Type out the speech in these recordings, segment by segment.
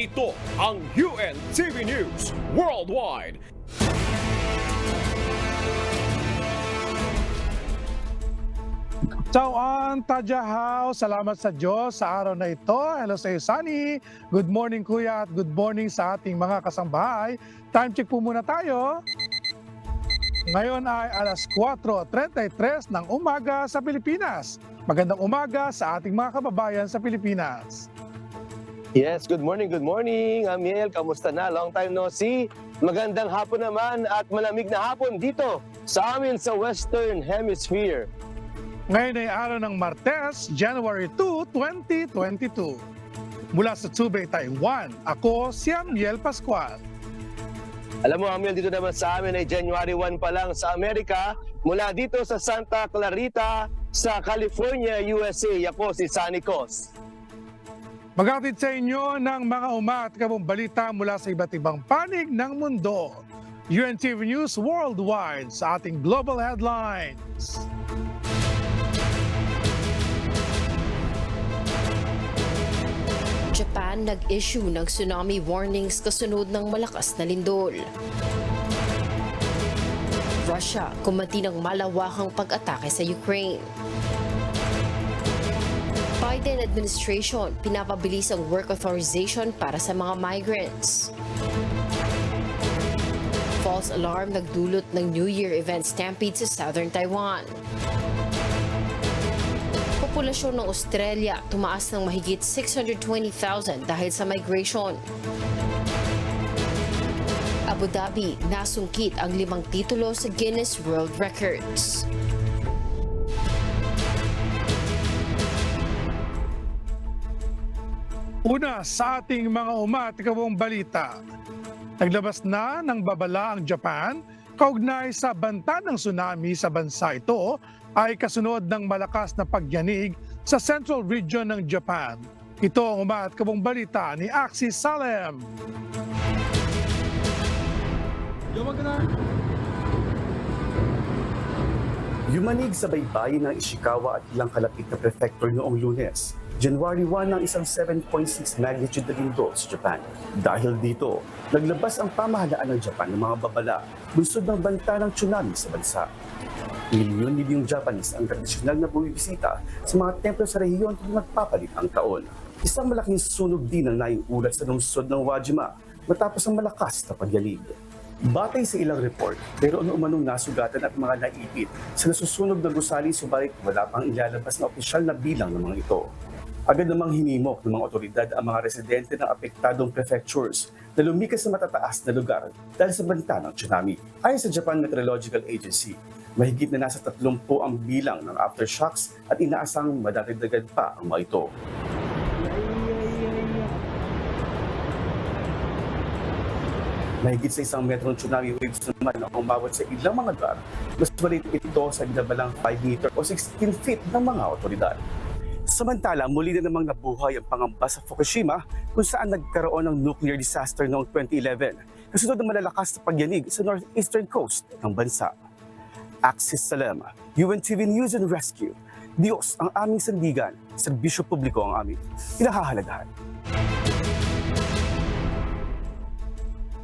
Ito ang UNTV News Worldwide. Tauan, Tadyahaw, salamat sa Diyos sa araw na ito. Hello sa iyo, Sunny. Good morning, Kuya, at good morning sa ating mga kasambahay. Time check po muna tayo. Ngayon ay alas 4:33 ng umaga sa Pilipinas. Magandang umaga sa ating mga kababayan sa Pilipinas. Yes, good morning, Amiel, kamusta na? Long time no see. Magandang hapon naman at malamig na hapon dito sa amin sa Western Hemisphere. Ngayon ay araw ng Martes, January 2, 2022. Mula sa Tubay, Taiwan, ako si Amiel Pascual. Alam mo, Amiel, dito naman sa amin ay January 1 pa lang sa Amerika. Mula dito sa Santa Clarita, sa California, USA. Ako si Sunny Cos. Maghatid sa inyo ng mga umatkabong balita mula sa iba't ibang panig ng mundo. UNTV News Worldwide sa ating Global Headlines. Japan nag-issue ng tsunami warnings kasunod ng malakas na lindol. Russia kumanti ng malawakang pag-atake sa Ukraine. Biden administration pinapabilis ang work authorization para sa mga migrants. False alarm nagdulot ng New Year event stampede sa Southern Taiwan. Populasyon ng Australia tumaas ng mahigit 620,000 dahil sa migration. Abu Dhabi nasungkit ang 5 titulo sa Guinness World Records. Una sa ating mga umatkabong balita. Naglabas na ng babala ang Japan kaugnay sa banta ng tsunami sa bansa ito ay kasunod ng malakas na pagyanig sa Central Region ng Japan. Ito ang umatkabong balita ni Axis Salem. Yumanig sa baybayin ng Ishikawa at ilang kalapit na prefecture noong Lunes, January 1 ng isang 7.6 magnitude na lindol sa Japan. Dahil dito, naglabas ang pamahalaan ng Japan ng mga babala bunsod ng banta ng tsunami sa bansa. Milyon-milyong Japanese ang tradisyonal na bumibisita sa mga templo sa rehiyon tuwing nagpapalit ang taon. Isang malaking sunog din ang naiulat sa lungsod ng Wajima matapos ang malakas na pagyanig. Batay sa ilang report, mayroon umanong nasugatan at mga naipit sa nasusunog na gusali subalit wala pang ilalabas na opisyal na bilang ng mga ito. Agad namang hinimok ng mga otoridad ang mga residente ng apektadong prefectures na lumikas sa matataas na lugar dahil sa banta ng tsunami. Ayon sa Japan Meteorological Agency, mahigit na nasa 30 ang bilang ng aftershocks at inaasang madadagdagan pa ang mga ito. Mahigit sa 1 metrong tsunami waves naman ang umabot sa ilang mga lugar. Mas maliit ito sa binabalang 5 meter o 16 feet ng mga otoridad. Samantala, muli na namang nabuhay ang pangamba sa Fukushima kung saan nagkaroon ng nuclear disaster noong 2011 kasunod ng malalakas na pagyanig sa northeastern coast ng bansa. Axis Salem, UNTV News and Rescue. Diyos ang aming sandigan, serbisyo publiko ang aming pinahahalagahan.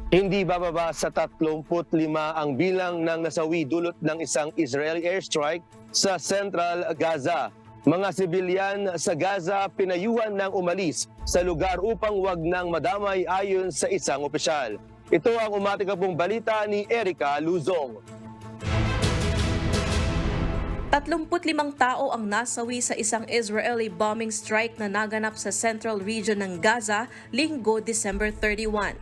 Hindi bababa sa 35 ang bilang ng nasawi dulot ng isang Israeli airstrike sa Central Gaza. Mga sibilyan sa Gaza pinayuhan ng umalis sa lugar upang wag nang madamay ayon sa isang opisyal. Ito ang umatikabong balita ni Erica Luzong. 35 tao ang nasawi sa isang Israeli bombing strike na naganap sa Central Region ng Gaza linggo December 31.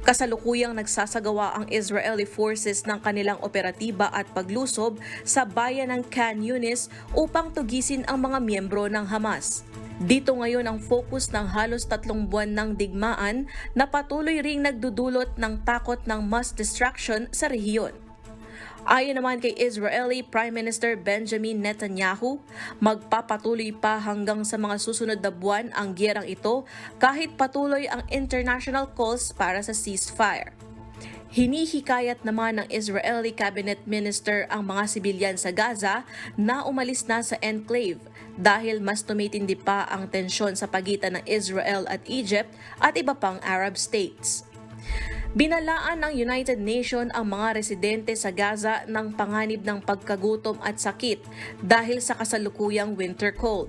Kasalukuyang nagsasagawa ang Israeli forces ng kanilang operatiba at paglusob sa bayan ng Khan Yunis upang tugisin ang mga miyembro ng Hamas. Dito ngayon ang focus ng halos 3 buwan ng digmaan na patuloy ring nagdudulot ng takot ng mass destruction sa rehiyon. Ayon naman kay Israeli Prime Minister Benjamin Netanyahu, magpapatuloy pa hanggang sa mga susunod na buwan ang giyerang ito kahit patuloy ang international calls para sa ceasefire. Hinihikayat naman ng Israeli Cabinet Minister ang mga sibilyan sa Gaza na umalis na sa enclave dahil mas tumitindi pa ang tensyon sa pagitan ng Israel at Egypt at iba pang Arab states. Binalaan ng United Nations ang mga residente sa Gaza ng panganib ng pagkagutom at sakit dahil sa kasalukuyang winter cold.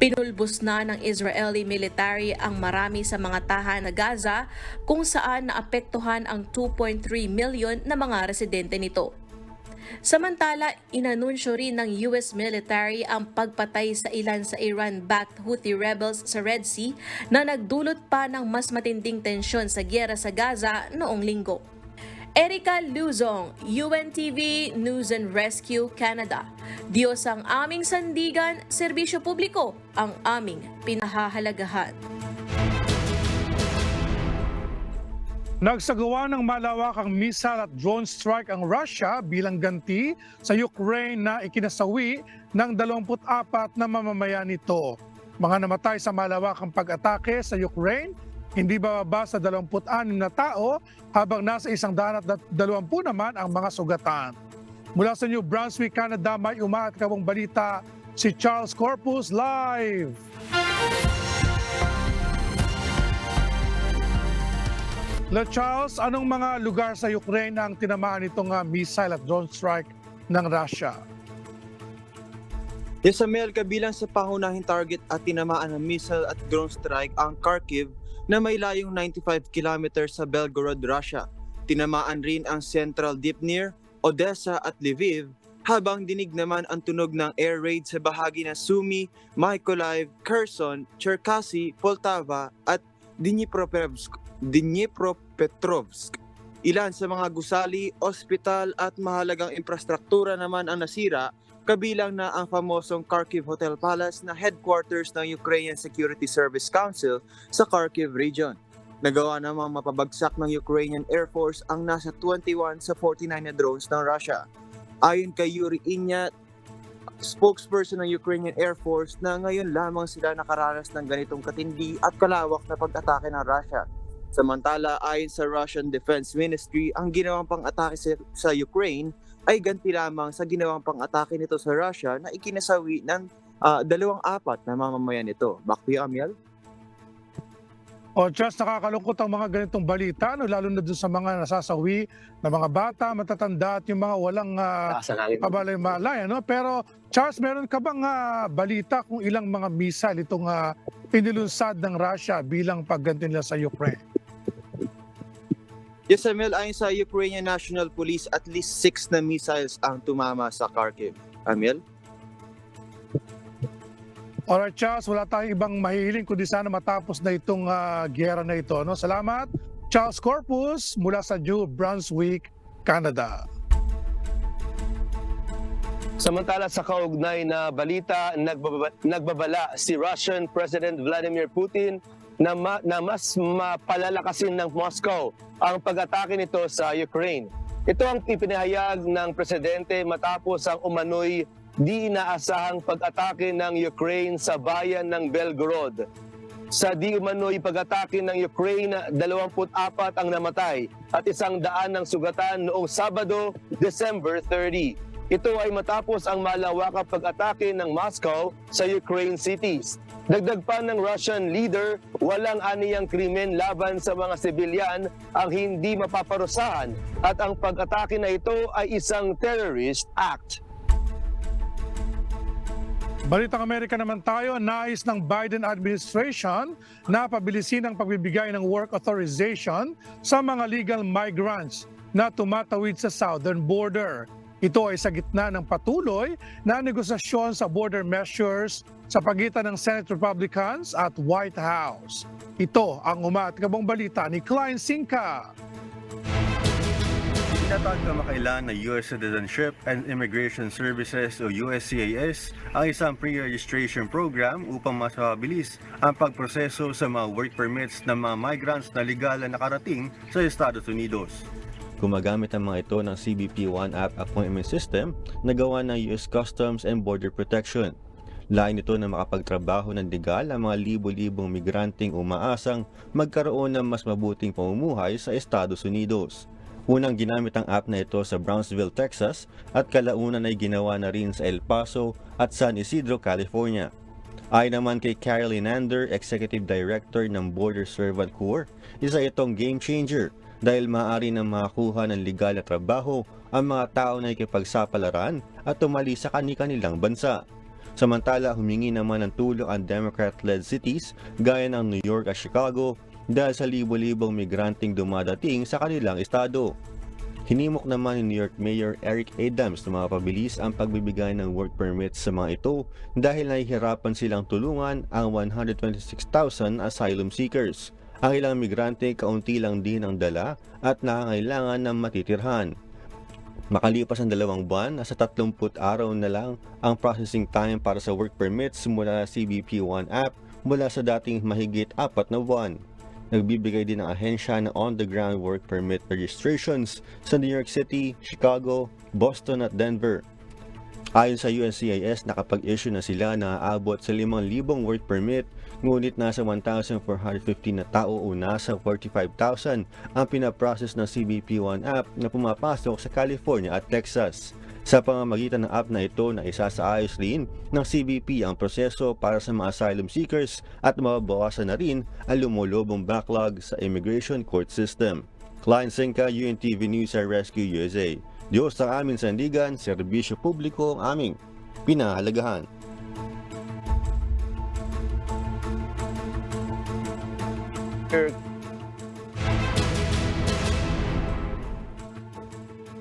Pinulbos na ng Israeli military ang marami sa mga tahanan na Gaza kung saan naapektuhan ang 2.3 million na mga residente nito. Samantala, inanunsyo rin ng US military ang pagpatay sa ilan sa Iran-backed Houthi rebels sa Red Sea na nagdulot pa ng mas matinding tensyon sa giyera sa Gaza noong linggo. Erica Luzong, UNTV News and Rescue Canada. Diyos ang aming sandigan, serbisyo publiko ang aming pinahahalagahan. Nagsagawa ng malawakang missile at drone strike ang Russia bilang ganti sa Ukraine na ikinasawi ng 24 na mamamayan nito. Mga namatay sa malawakang pag-atake sa Ukraine, hindi bababa sa 26 na tao habang nasa 120 naman ang mga sugatan. Mula sa New Brunswick, Canada, may umaatgawang balita si Charles Corpus live. Charles, anong mga lugar sa Ukraine ang tinamaan itong missile at drone strike ng Russia? Yes, Amel, kabilang sa pangunahing target at tinamaan ng missile at drone strike ang Kharkiv na may layong 95 kilometers sa Belgorod, Russia. Tinamaan rin ang Central Dnipro, Odessa at Lviv, habang dinig naman ang tunog ng air raid sa bahagi ng Sumy, Mykolaiv, Kherson, Cherkasy, Poltava at Dnipropetrovsk. Ilan sa mga gusali, ospital at mahalagang infrastruktura naman ang nasira, kabilang na ang famosong Kharkiv Hotel Palace na headquarters ng Ukrainian Security Service Council sa Kharkiv region. Nagawa namang mapabagsak ng Ukrainian Air Force ang nasa 21 sa 49 na drones ng Russia. Ayon kay Yuri Inyat, spokesperson ng Ukrainian Air Force, na ngayon lamang sila nakaranas ng ganitong katindi at kalawak na pag-atake ng Russia. Samantala, ayon sa Russian Defense Ministry, ang ginawang pang-atake sa Ukraine ay ganti lamang sa ginawang pang-atake nito sa Russia na ikinasawi ng 24 na mamamayan nito. Back to you, Amiel. Just nakakalungkot ang mga ganitong balita, no? Lalo na doon sa mga nasasawi na mga bata, matatanda at yung mga walang kabalay-malay. No? Pero Charles, meron ka bang balita kung ilang mga missile itong inilunsad ng Russia bilang pagganti nila sa Ukraine? Yes, Amel, ayon sa Ukrainian National Police, at least 6 na missiles ang tumama sa Kharkiv. Amel? Alright, Charles, wala tayong ibang mahihiling kundi sana matapos na itong giyera na ito. No? Salamat, Charles Corpus, mula sa New Brunswick, Canada. Samantala sa kaugnay na balita, nagbabala si Russian President Vladimir Putin na mas mapalalakasin ng Moscow ang pag-atake nito sa Ukraine. Ito ang ipinahayag ng presidente matapos ang umano'y di inaasahang pag-atake ng Ukraine sa bayan ng Belgorod. Sa di umano'y pag-atake ng Ukraine, 24 ang namatay at 100 ang sugatan noong Sabado, December 30. Ito ay matapos ang malawakang pag-atake ng Moscow sa Ukraine cities. Dagdag pa ng Russian leader, walang aniyang krimen laban sa mga sibilyan ang hindi mapaparusahan at ang pag-atake na ito ay isang terrorist act. Balitang Amerika naman tayo, nais ng Biden administration na pabilisin ang pagbibigay ng work authorization sa mga legal migrants na tumatawid sa southern border. Ito ay sa gitna ng patuloy na negosasyon sa border measures sa pagitan ng Senate Republicans at White House. Ito ang umaatgabong balita ni Klein Sinka. Tinatawag na makailan na U.S. Citizenship and Immigration Services o USCIS ang isang pre-registration program upang mas mabilis ang pagproseso sa mga work permits ng mga migrants na legal na nakarating sa Estados Unidos. Gumagamit ang mga ito ng CBP One App Appointment System na gawa ng US Customs and Border Protection. Lain nito na makapagtrabaho ng legal ang mga libo-libong migranteng umaasang magkaroon ng mas mabuting pamumuhay sa Estados Unidos. Unang ginamit ang app na ito sa Brownsville, Texas at kalaunan ay ginawa na rin sa El Paso at San Isidro, California. Ayon naman kay Caroline Ander, Executive Director ng Border Servant Corps, isa itong game changer dahil maaari nang makakuha ng legal na trabaho ang mga tao na ikipagsapalaran at tumali sa kani-kanilang bansa. Samantala, humingi naman ng tulong ang Democrat-led cities gaya ng New York at Chicago dahil sa libo-libong migranteng dumadating sa kanilang estado. Hinimok naman ni New York Mayor Eric Adams na mapabilis ang pagbibigay ng work permits sa mga ito dahil nahihirapan silang tulungan ang 126,000 asylum seekers. Ang ilang migrante kaunti lang din ang dala at nangangailangan ng matitirhan. Makalipas ang 2 buwan, nasa 30 araw na lang ang processing time para sa work permits mula sa CBP One app mula sa dating mahigit 4 na buwan. Nagbibigay din ang ahensya ng on-the-ground work permit registrations sa New York City, Chicago, Boston at Denver. Ayon sa USCIS, nakapag-issue na sila na aabot sa 5,000 work permit, ngunit nasa 1,415 na tao o nasa 45,000 ang pinaprocess ng CBP One app na pumapasok sa California at Texas. Sa pamamagitan ng app na ito na isasaayos rin ng CBP ang proseso para sa mga asylum seekers at mababawasan na rin ang lumulubong backlog sa immigration court system. Klein Senka, UNTV News and Rescue USA. Diyos ang aming sandigan, serbisyo publiko ang aming pinahalagahan.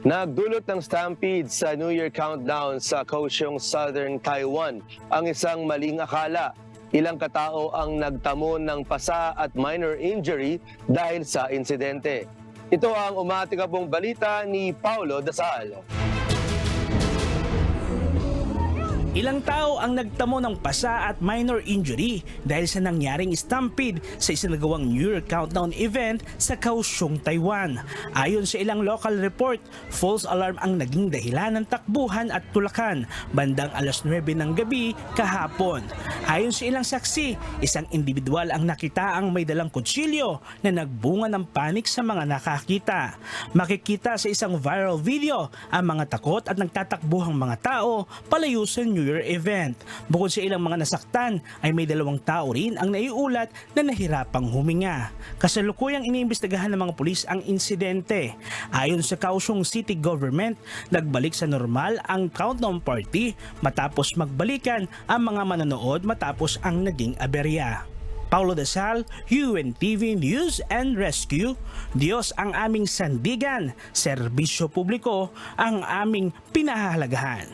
Nagdulot ng stampede sa New Year countdown sa Kaohsiung, Southern Taiwan ang isang maling akala. Ilang katao ang nagtamo ng pasa at minor injury dahil sa insidente. Ito ang umatikabong balita ni Paulo Dasal. Ilang tao ang nagtamo ng pasa at minor injury dahil sa nangyaring stampede sa isinagawang New Year Countdown event sa Kaohsiung, Taiwan. Ayon sa ilang local report, false alarm ang naging dahilan ng takbuhan at tulakan bandang alas 9 ng gabi kahapon. Ayon sa ilang saksi, isang individual ang nakita ang may dalang kutsilyo na nagbunga ng panik sa mga nakakita. Makikita sa isang viral video ang mga takot at nagtatakbuhang mga tao palayo sa New Year event. Bukod sa ilang mga nasaktan ay may 2 tao rin ang naiulat na nahirapang huminga. Kasalukuyang iniimbestigahan ng mga pulis ang insidente. Ayon sa Kaohsiung City Government, nagbalik sa normal ang countdown party matapos magbalikan ang mga manonood matapos ang naging aberya. Paulo Dasal, UNTV News and Rescue. Diyos ang aming sandigan, serbisyo publiko ang aming pinahahalagahan.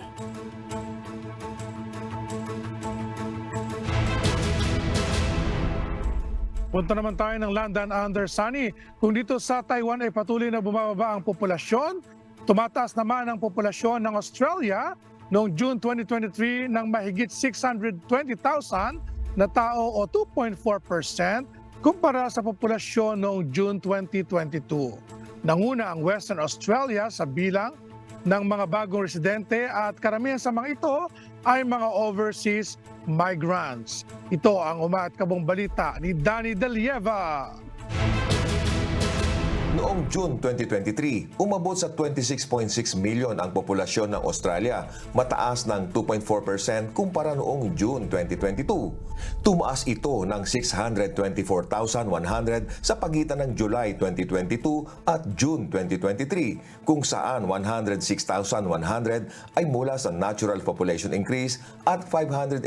Punta naman tayo ng London under Sunny. Kung dito sa Taiwan ay patuloy na bumababa ang populasyon, tumataas naman ang populasyon ng Australia noong June 2023 ng mahigit 620,000 na tao o 2.4% kumpara sa populasyon noong June 2022. Nanguna ang Western Australia sa bilang ng mga bagong residente at karamihan sa mga ito ay mga overseas migrants. Ito ang umaatkabong balita ni Danny Delieva. Noong June 2023, umabot sa 26.6 million ang populasyon ng Australia, mataas ng 2.4% kumpara noong June 2022. Tumaas ito ng 624,100 sa pagitan ng July 2022 at June 2023, kung saan 106,100 ay mula sa natural population increase at 518,100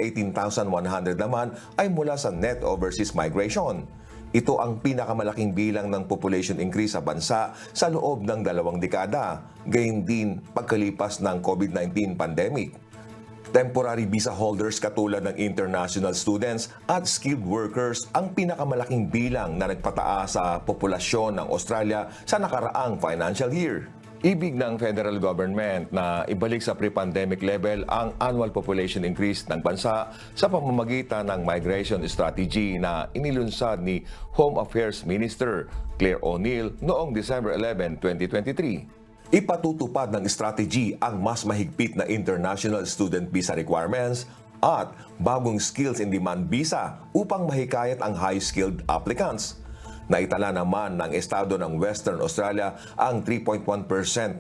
naman ay mula sa net overseas migration. Ito ang pinakamalaking bilang ng population increase sa bansa sa loob ng 2 dekada, gayon din pagkalipas ng COVID-19 pandemic. Temporary visa holders katulad ng international students at skilled workers ang pinakamalaking bilang na nagpataas sa populasyon ng Australia sa nakaraang financial year. Ibig ng federal government na ibalik sa pre-pandemic level ang annual population increase ng bansa sa pamamagitan ng migration strategy na inilunsad ni Home Affairs Minister Claire O'Neil noong December 11, 2023. Ipatutupad ng strategy ang mas mahigpit na international student visa requirements at bagong skills in demand visa upang mahikayat ang high-skilled applicants. Naitala naman ng estado ng Western Australia ang 3.1%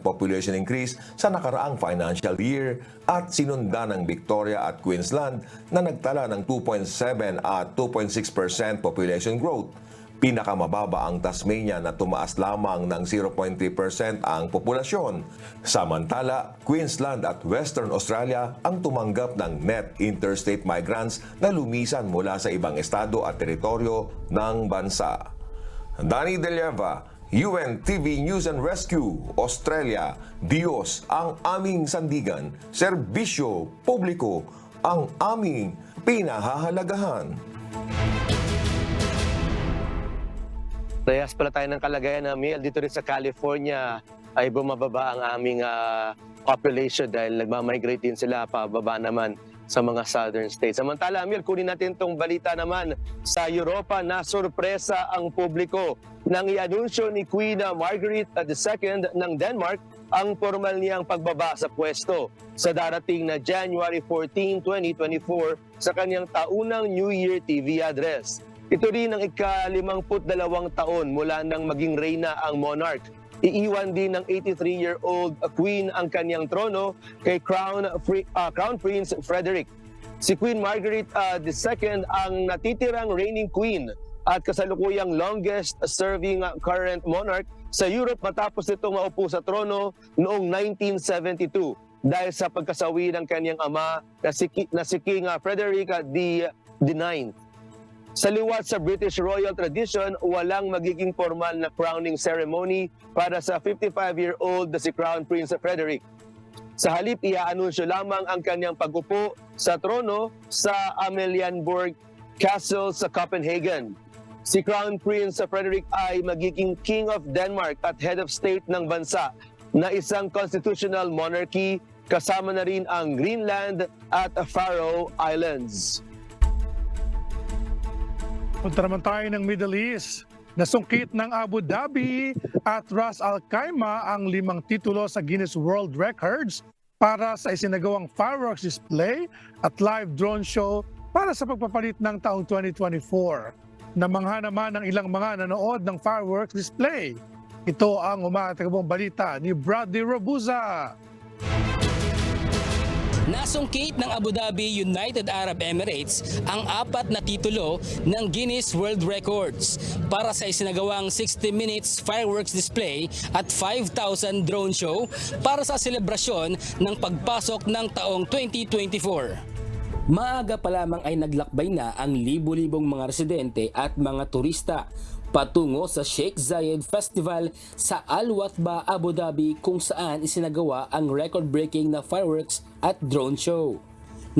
population increase sa nakaraang financial year at sinundan ng Victoria at Queensland na nagtala ng 2.7 at 2.6% population growth. Pinakamababa ang Tasmania na tumaas lamang ng 0.3% ang populasyon. Samantala, Queensland at Western Australia ang tumanggap ng net interstate migrants na lumisan mula sa ibang estado at teritoryo ng bansa. Danny De Lieva, UNTV News and Rescue, Australia. Diyos ang aming sandigan, serbisyo publiko ang aming pinahahalagahan. Rehas pala tayo ng kalagayan na Miel. Dito rin sa California ay bumababa ang aming population dahil nagmamigrate din sila pababa naman sa mga southern states. Samantala, Miel, kunin natin itong balita naman sa Europa na sorpresa ang publiko nang i-anunsyo ni Queen Margaret II ng Denmark ang formal niyang pagbaba sa pwesto sa darating na January 14, 2024 sa kanyang taunang New Year TV address. Ito rin ang ika-52 taon mula nang maging reyna ang monarch. Iiwan din ng 83-year-old Queen ang kanyang trono kay Crown Prince Frederick. Si Queen Margaret II ang natitirang reigning queen at kasalukuyang longest-serving current monarch sa Europe matapos nitong maupo sa trono noong 1972 dahil sa pagkasawi ng kanyang ama na si King Frederick IX. Sa liwat sa British royal tradition, walang magiging formal na crowning ceremony para sa 55-year-old na si Crown Prince Frederick. Sa halip, i-aanunsyo lamang ang kanyang pag-upo sa trono sa Amalienborg Castle sa Copenhagen. Si Crown Prince Frederick ay magiging King of Denmark at Head of State ng bansa na isang constitutional monarchy, kasama na rin ang Greenland at Faroe Islands. Punta naman tayo ng Middle East. Nasungkit ng Abu Dhabi at Ras Al Khaimah ang 5 titulo sa Guinness World Records para sa isinagawang fireworks display at live drone show para sa pagpapalit ng taong 2024. Namangha naman ng ilang mga nanood ng fireworks display. Ito ang umatatagabong balita ni Bradley Robuza. Nasungkit ng Abu Dhabi United Arab Emirates ang 4 na titulo ng Guinness World Records para sa isinagawang 60 minutes fireworks display at 5,000 drone show para sa selebrasyon ng pagpasok ng taong 2024. Maaga pa lamang ay naglakbay na ang libo-libong mga residente at mga turista patungo sa Sheikh Zayed Festival sa Al Watba, Abu Dhabi kung saan isinagawa ang record-breaking na fireworks at drone show.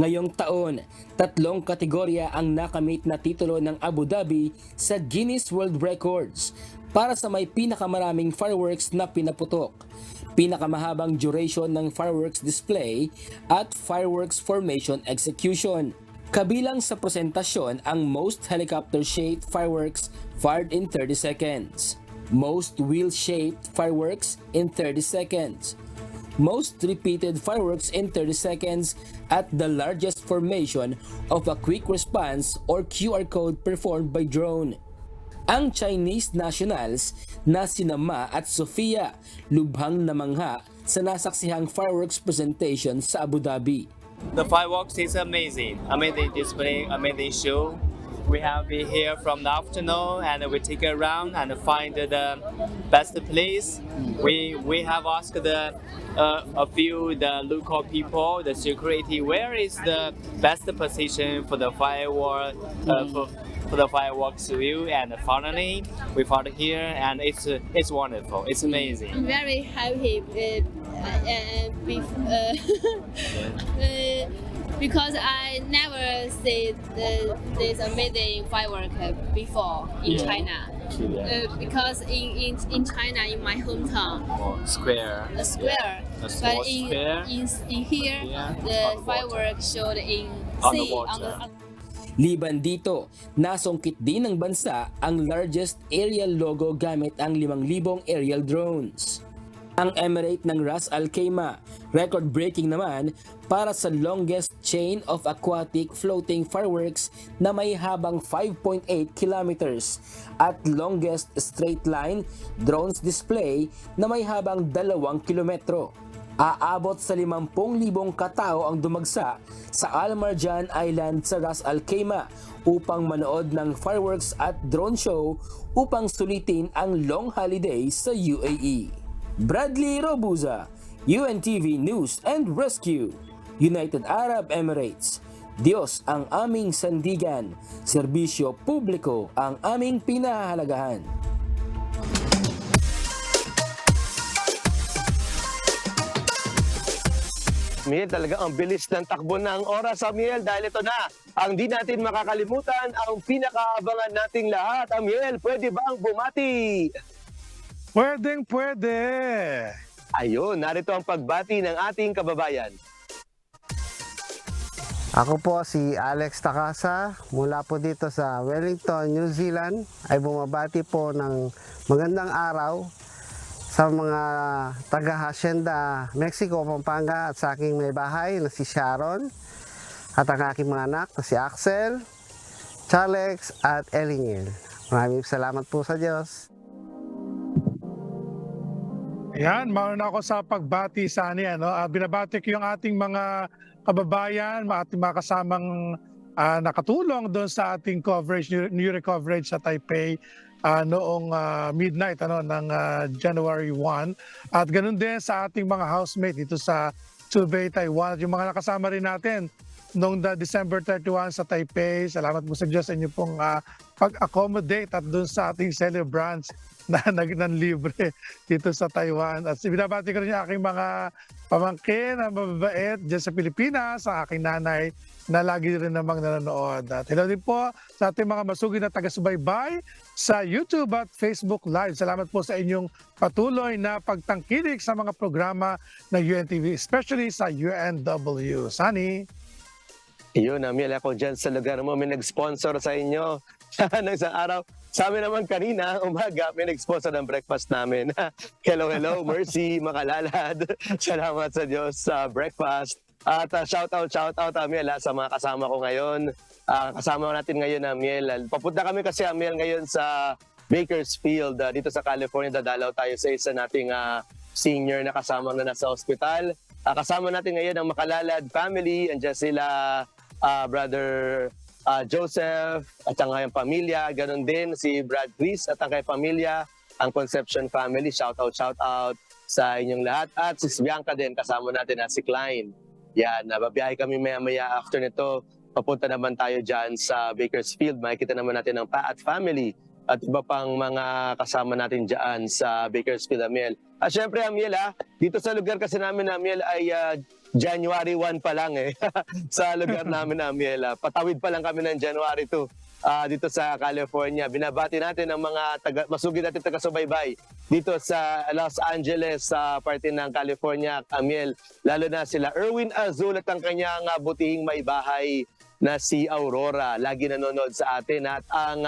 Ngayong taon, 3 kategorya ang nakamit na titulo ng Abu Dhabi sa Guinness World Records para sa may pinakamaraming fireworks na pinaputok, pinakamahabang duration ng fireworks display at fireworks formation execution. Kabilang sa presentasyon ang most helicopter-shaped fireworks fired in 30 seconds, most wheel-shaped fireworks in 30 seconds, most repeated fireworks in 30 seconds at the largest formation of a quick response or QR code performed by drone. Ang Chinese nationals na sina Ma at Sofia lubhang namangha sa nasaksihang fireworks presentation sa Abu Dhabi. The fireworks is amazing display, amazing show. We have been here from the afternoon and we take a round and find the best place. We have asked a few the local people, the security, where is the best position for the firework for the fireworks view, and finally we found here and it's wonderful. It's amazing. I'm very happy because I never see this amazing firework before in China. Because in China, in my hometown, square. But in here, the fireworks showed in sea on the. Liban dito, nasungkit din ng bansa ang largest aerial logo gamit ang 5,000 aerial drones. ang Emirate ng Ras Al Khaimah. Record-breaking naman para sa longest chain of aquatic floating fireworks na may habang 5.8 kilometers at longest straight line drones display na may habang 2 kilometro. Aabot sa 50,000 katao ang dumagsa sa Al Marjan Island sa Ras Al Khaimah upang manood ng fireworks at drone show upang sulitin ang long holiday sa UAE. Bradley Robuza, UNTV News and Rescue, United Arab Emirates. Diyos ang aming sandigan, serbisyo publiko ang aming pinahahalagahan. Miel, talaga ang bilis ng takbo ng oras, Miel, dahil ito na ang di natin makakalimutan, ang pinakaabangan nating lahat. Miel, pwede bang bumati? Pwede. Ayun, narito ang pagbati ng ating kababayan. Ako po si Alex Takasa, mula po dito sa Wellington, New Zealand, ay bumabati po ng magandang araw sa mga taga-Hacienda, Mexico, Pampanga at sa aking may bahay na si Sharon at ang aking mga anak na si Axel, Charlex at Elingel. Maraming salamat po sa Diyos. Ayan, mauna ako sa pagbati Sani. Binabati ko yung ating mga kababayan, ating mga kasamang nakatulong doon sa ating coverage, new coverage sa Taipei noong midnight ng January 1. At ganun din sa ating mga housemate dito sa Zhubei, Taiwan. At yung mga nakasama rin natin noong December 31 sa Taipei. Salamat po sa Diyos sa inyo pong pag-accommodate at doon sa ating celebrants na libre dito sa Taiwan. At binabati ko rin yung aking mga pamangkin na mababait dyan sa Pilipinas, sa aking nanay na lagi rin namang nanonood. At hello din po sa ating mga masugid na taga-subaybay sa YouTube at Facebook Live. Salamat po sa inyong patuloy na pagtangkilik sa mga programa ng UNTV, especially sa UNW. Sani? Yun, Miel, ako dyan sa lugar mo, may nag-sponsor sa inyo ng isang araw. Sa amin naman kanina, umaga, may nag-sponsor ng breakfast namin. Hello, Mercy, Makalalad. Salamat sa Diyos sa breakfast. At shout out, Miel, sa mga kasama ko ngayon. Kasama natin ngayon, Miel. Papunta kami kasi, Miel, ngayon sa Bakersfield, dito sa California. Dadalaw tayo sa isa nating senior na kasama na nasa ospital. Kasama natin ngayon ang Makalalad family. Andiyan sila, Brother Joseph at ang kanyang pamilya, ganun din si Brad Chris at ang kanyang pamilya, ang Conception family, shout out sa inyong lahat. At si Bianca din, kasama natin si Klein. Yan, nababiyahe kami maya after nito. Papunta naman tayo dyan sa Bakersfield. Makikita naman natin ang Paat family at iba pang mga kasama natin dyan sa Bakersfield, Amiel. At syempre, Amiel, dito sa lugar kasi namin, Amiel, ay January 1 pa lang sa lugar namin, Amiel. Patawid pa lang kami ng January 2 dito sa California. Binabati natin ang mga masugid natin taga-subaybay dito sa Los Angeles, sa parte ng California, Amiel. Lalo na sila Erwin Azul at ang kanyang butihing may bahay na si Aurora. Lagi nanonood sa atin. At ang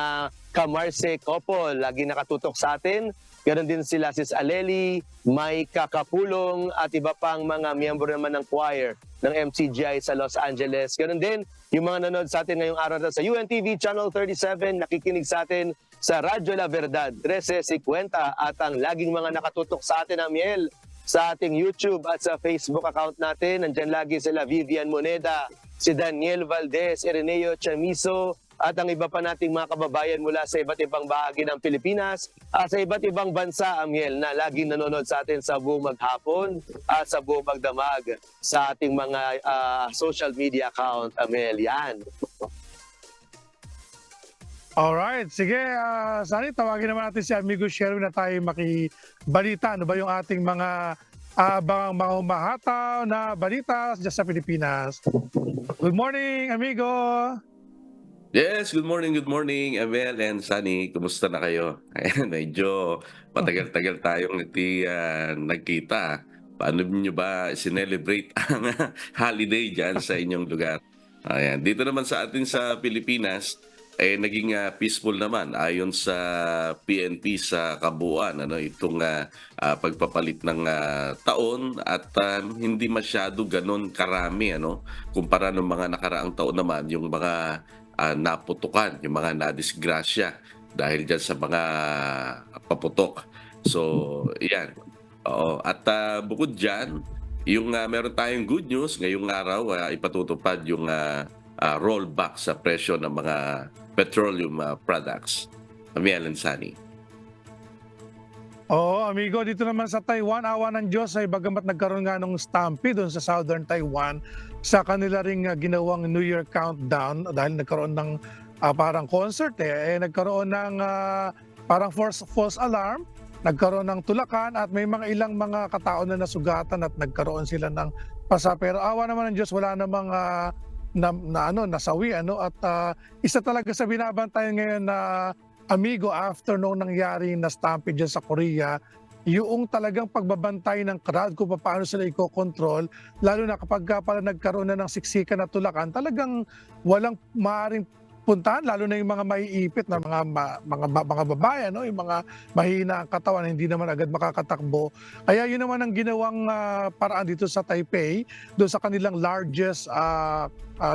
Camarce couple, lagi nakatutok sa atin. Ganon din sila Sis Aleli, Mike Kakapulong at iba pang mga miyembro naman ng choir ng MCGI sa Los Angeles. Ganon din yung mga nanonood sa atin ngayong araw sa UNTV Channel 37, nakikinig sa atin sa Radyo La Verdad 1350 at ang laging mga nakatutok sa atin, Amiel, sa ating YouTube at sa Facebook account natin. Nandyan lagi sila Vivian Moneda, si Daniel Valdez, Ireneo Chamiso, at ang iba pa nating mga kababayan mula sa iba't ibang bahagi ng Pilipinas at sa iba't ibang bansa, Amiel, na laging nanonood sa atin sa buong maghapon at sa buong magdamag sa ating mga social media account, Amiel. Yan. Alright, sige, Sani, tawagin naman natin si Amigo Sherwin na tayo makibalita. Ano ba yung ating mga mga humahataw na balita dyan sa Pilipinas? Good morning, Amigo! Yes, good morning, Abel and Sunny. Kumusta na kayo? Ayan, medyo matagal-tagal tayong nagkita. Paano niyo ba sinelebrate ang holiday dyan sa inyong lugar? Ayan, dito naman sa atin sa Pilipinas, naging peaceful naman ayon sa PNP sa kabuuan, itong pagpapalit ng taon at hindi masyado ganon karami, kumpara ng mga nakaraang taon naman, yung mga naputukan, yung mga nadisgrasya dahil dyan sa mga paputok. So, yan. Oo. At bukod dyan, yung meron tayong good news ngayong araw, ipatutupad yung rollback sa presyo ng mga petroleum products. Amiel and Sunny. Oo, amigo, dito naman sa Taiwan, awa ng Diyos ay bagamat nagkaroon nga ng stampede doon sa southern Taiwan sa kanila ring ginawang New Year countdown dahil nagkaroon ng parang concert nagkaroon ng parang false alarm, nagkaroon ng tulakan at may mga ilang mga katao na nasugatan at nagkaroon sila ng pasa. Pero awa naman ng Diyos, wala namang nasawi at isa talaga sa binabantayan ngayon na amigo after nung nangyari na stampede dyan sa Korea, yung talagang pagbabantay ng crowd kung paano sila i-control, lalo na kapag pala nagkaroon na ng siksikan na tulakan, talagang walang maaaring puntahan, lalo na yung mga maiipit na mga babae, yung mga mahina ang katawan, hindi naman agad makakatakbo. Kaya yun naman ang ginawang paraan dito sa Taipei, doon sa kanilang largest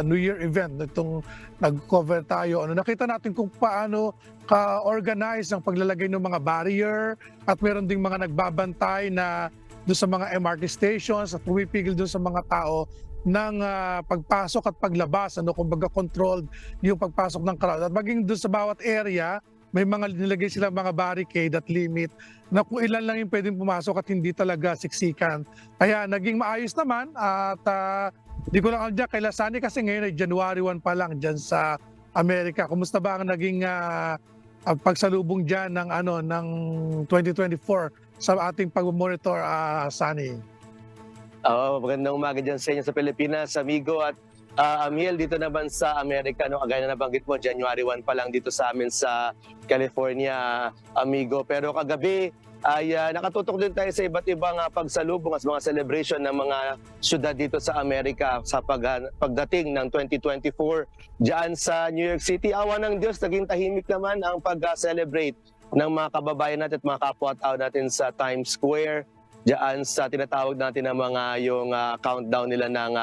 New Year event, itong nag-cover tayo. Nakita natin kung paano ka-organize ang paglalagay ng mga barrier at meron ding mga nagbabantay na doon sa mga MRT stations at pumipigil doon sa mga tao ng pagpasok at paglabas, kumbaga controlled yung pagpasok ng crowd. At maging doon sa bawat area, may mga nilagay sila mga barricade at limit na kung ilan lang yung pwedeng pumasok at hindi talaga siksikan. Kaya naging maayos naman at di ko lang alam dyan, kay Lasani kasi ngayon ay January 1 pa lang dyan sa Amerika. Kumusta ba ang naging pagsalubong dyan ng 2024 sa ating pag-monitor, Sani? Magandang umaga dyan sa inyo sa Pilipinas, amigo. At Amiel, dito naman sa Amerika, kagaya na nabanggit mo, January 1 pa lang dito sa amin sa California, amigo. Pero kagabi ay nakatutok din tayo sa iba't ibang pagsalubong at mga celebration ng mga syudad dito sa Amerika sa pagdating ng 2024 dyan sa New York City. Awa ng Diyos, naging tahimik naman ang pag-celebrate ng mga kababayan natin at mga kapwa-tao natin sa Times Square, diyan sa tinatawag natin ng mga yung countdown nila ng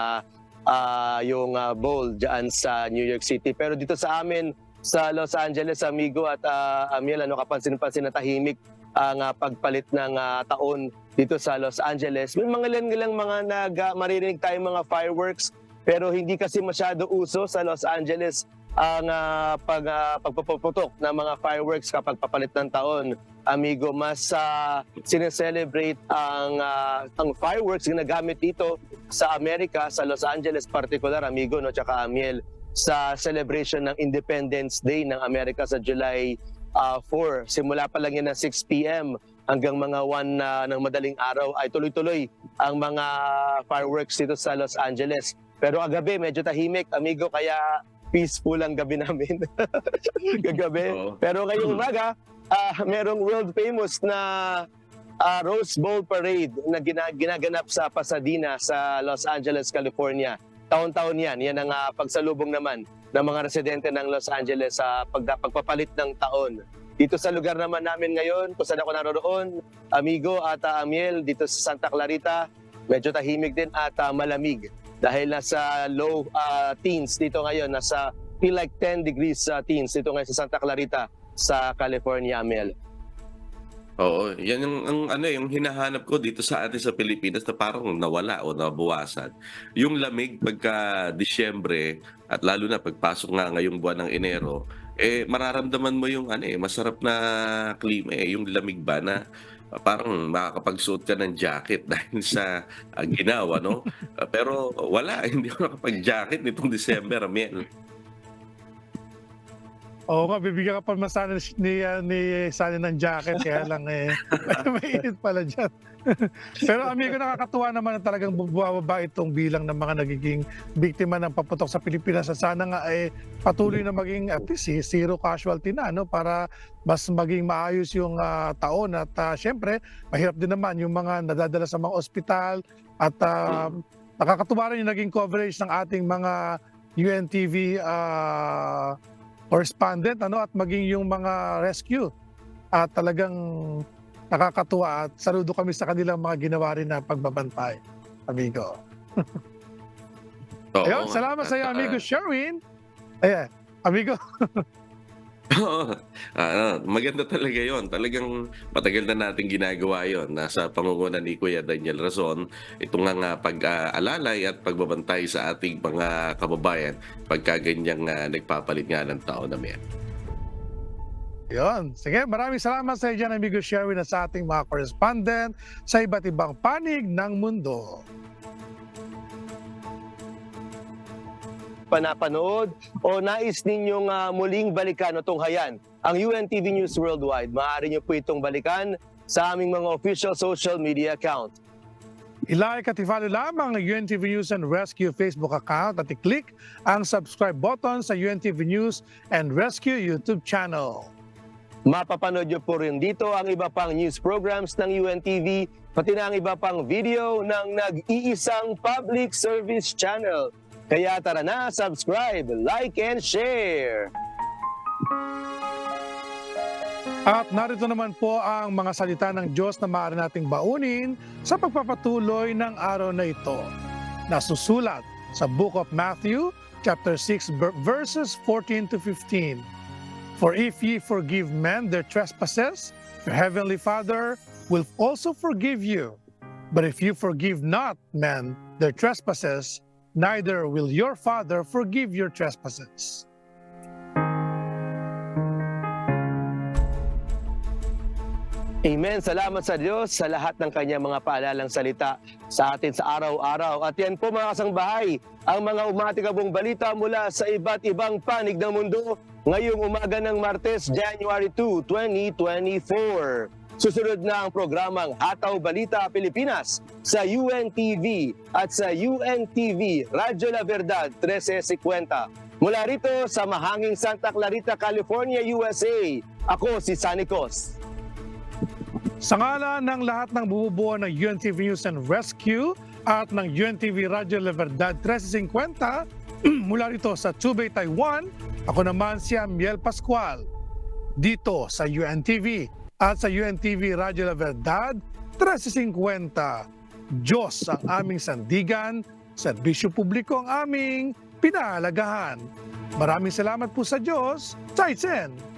yung bowl diyan sa New York City. Pero dito sa amin sa Los Angeles, amigo at Amiel, kapansin-pansin na tahimik ang pagpalit ng taon dito sa Los Angeles. May mga ilang mga maririnig tayong mga fireworks, pero hindi kasi masyado uso sa Los Angeles ang pagpaputok ng mga fireworks kapag papalit ng taon. Amigo, mas sineselebrate ang fireworks ginagamit dito sa Amerika, sa Los Angeles particular, amigo, tsaka Amiel, sa celebration ng Independence Day ng Amerika sa July 4. Simula pa lang yan ng 6 p.m. hanggang mga 1 ng madaling araw ay tuloy-tuloy ang mga fireworks dito sa Los Angeles. Pero kagabi medyo tahimik, amigo, kaya peaceful ang gabi namin. Kagabi. Pero ngayong umaga, merong world famous na Rose Bowl Parade na ginaganap sa Pasadena sa Los Angeles, California. Taon-taon yan. Yan ang pagsalubong naman ng mga residente ng Los Angeles sa pagpapalit ng taon. Dito sa lugar naman namin ngayon, kung saan ako naroon, amigo at Amiel, dito sa Santa Clarita, medyo tahimik din at malamig. Dahil nasa low teens dito ngayon, nasa feel like 10 degrees teens dito ngayon sa Santa Clarita, sa California, Amiel. Oo, yan yung hinahanap ko dito sa atin sa Pilipinas na parang nawala o nabawasan. Yung lamig pagka Disyembre at lalo na pagpasok nga ngayong buwan ng Enero, mararamdaman mo yung masarap na klima, yung lamig ba na parang makakapagsuot ka ng jacket dahil sa ginawa, no? Pero wala, hindi ako nakapag-jacket nitong December, Amiel. Oo nga, bibigyan ka pa masana ni Sani ng jacket, kaya lang may init pala dyan. Pero amigo, nakakatuwa naman na talagang bumababa itong bilang ng mga nagiging biktima ng paputok sa Pilipinas. Sana nga patuloy na maging at least zero casualty na, para mas maging maayos yung taon. At syempre, mahirap din naman yung mga nadadala sa mga ospital. At nakakatuwa rin yung naging coverage ng ating mga UNTV correspondent at maging yung mga rescue. At talagang nakakatuwa at saludo kami sa kanilang mga ginawa rin na pagbabantay, amigo. Oo. Ayun, salamat sa iyo, amigo Sherwin. Ayan, amigo. Oo. Maganda talaga yon. Talagang matagal na natin ginagawa yon. Nasa pangunguna ni Kuya Daniel Razon, ito nga pag-alalay at pagbabantay sa ating mga kababayan pagka ganyang nagpapalit nga ng tao na may. Yun. Sige, maraming salamat sa iyo dyan, amigo Sherwin, at sa ating mga correspondent sa iba't ibang panig ng mundo. Panapanood o nais ninyong muling balikan o tunghayan ang UNTV News Worldwide, maaari niyo po itong balikan sa aming mga official social media account. I-like at i-follow lamang ang UNTV News and Rescue Facebook account at i-click ang subscribe button sa UNTV News and Rescue YouTube channel. Mapapanood niyo po rin dito ang iba pang news programs ng UNTV, pati na ang iba pang video ng nag-iisang public service channel. Kaya tara na, subscribe, like, and share! At narito naman po ang mga salita ng Diyos na maaari nating baunin sa pagpapatuloy ng araw na ito. Nasusulat sa Book of Matthew, chapter 6, verses 14 to 15. For if ye forgive men their trespasses, your heavenly Father will also forgive you. But if you forgive not men their trespasses, neither will your Father forgive your trespasses. Amen. Salamat sa Diyos sa lahat ng kanyang mga paalalang salita sa atin sa araw-araw. At yan po mga kasangbahay, ang mga umatikabong balita mula sa iba't ibang panig ng mundo ngayong umaga ng Martes, January 2, 2024. Susunod na ang programang Hataw Balita Pilipinas sa UNTV at sa UNTV Radyo La Verdad 1350. Mula rito sa mahanging Santa Clarita, California, USA, ako si Sunny Cos. Sa ngalan ng lahat ng bumubuo ng UNTV News and Rescue at ng UNTV Radyo La Verdad 1350, mula rito sa Tubay, Taiwan, ako naman si Amiel Pascual. Dito sa UNTV at sa UNTV Radyo La Verdad 1350, Diyos ang aming sandigan, serbisyo publiko ang aming pinahalagahan. Maraming salamat po sa Diyos. Tsaitsen!